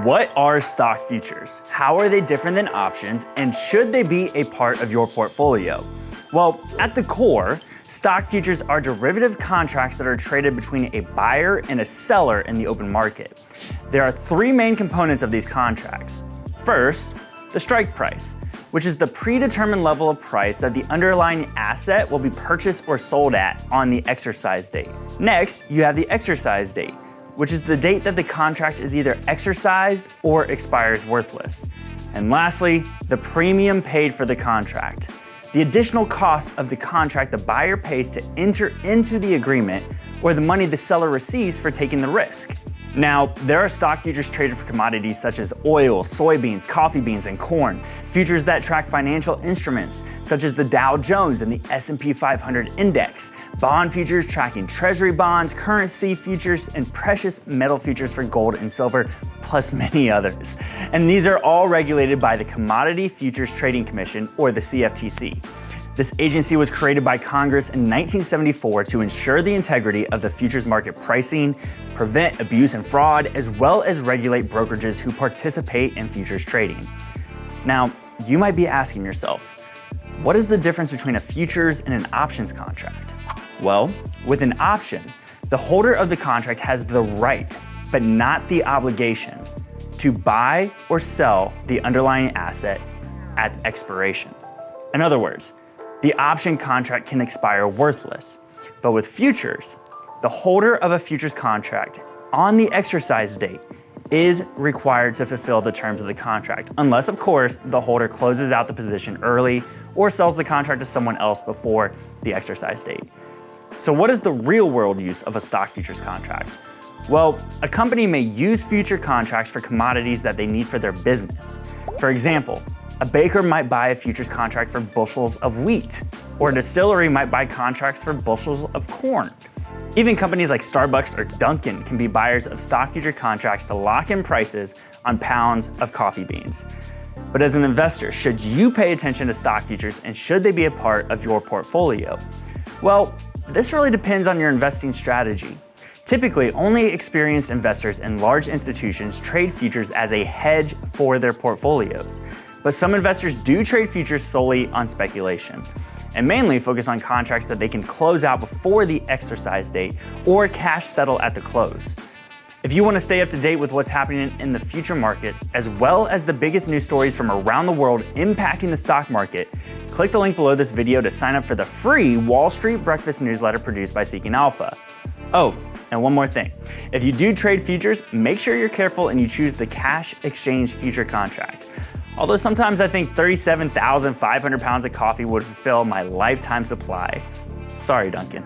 What are stock futures? How are they different than options, and should they be a part of your portfolio? Well, at the core, stock futures are derivative contracts that are traded between a buyer and a seller in the open market. There are three main components of these contracts. First, the strike price, which is the predetermined level of price that the underlying asset will be purchased or sold at on the exercise date. Next, you have the exercise date, which is the date that the contract is either exercised or expires worthless. And lastly, the premium paid for the contract, the additional cost of the contract the buyer pays to enter into the agreement, or the money the seller receives for taking the risk. Now, there are stock futures traded for commodities such as oil, soybeans, coffee beans, and corn. Futures that track financial instruments such as the Dow Jones and the S&P 500 index. Bond futures tracking treasury bonds, currency futures, and precious metal futures for gold and silver, plus many others. And these are all regulated by the Commodity Futures Trading Commission, or the CFTC. This agency was created by Congress in 1974 to ensure the integrity of the futures market pricing, prevent abuse and fraud, as well as regulate brokerages who participate in futures trading. Now, you might be asking yourself, what is the difference between a futures and an options contract? Well, with an option, the holder of the contract has the right, but not the obligation, to buy or sell the underlying asset at expiration. In other words, the option contract can expire worthless. But with futures, the holder of a futures contract on the exercise date is required to fulfill the terms of the contract, unless, of course, the holder closes out the position early or sells the contract to someone else before the exercise date. So what is the real-world use of a stock futures contract? Well, a company may use future contracts for commodities that they need for their business. For example, a baker might buy a futures contract for bushels of wheat, or a distillery might buy contracts for bushels of corn. Even companies like Starbucks or Dunkin' can be buyers of stock future contracts to lock in prices on pounds of coffee beans. But as an investor, should you pay attention to stock futures, and should they be a part of your portfolio? Well, this really depends on your investing strategy. Typically, only experienced investors and large institutions trade futures as a hedge for their portfolios. But some investors do trade futures solely on speculation, and mainly focus on contracts that they can close out before the exercise date or cash settle at the close. If you want to stay up to date with what's happening in the future markets, as well as the biggest news stories from around the world impacting the stock market, click the link below this video to sign up for the free Wall Street Breakfast newsletter produced by Seeking Alpha. Oh, and one more thing. If you do trade futures, make sure you're careful and you choose the cash exchange future contract. Although sometimes I think 37,500 pounds of coffee would fulfill my lifetime supply. Sorry, Duncan.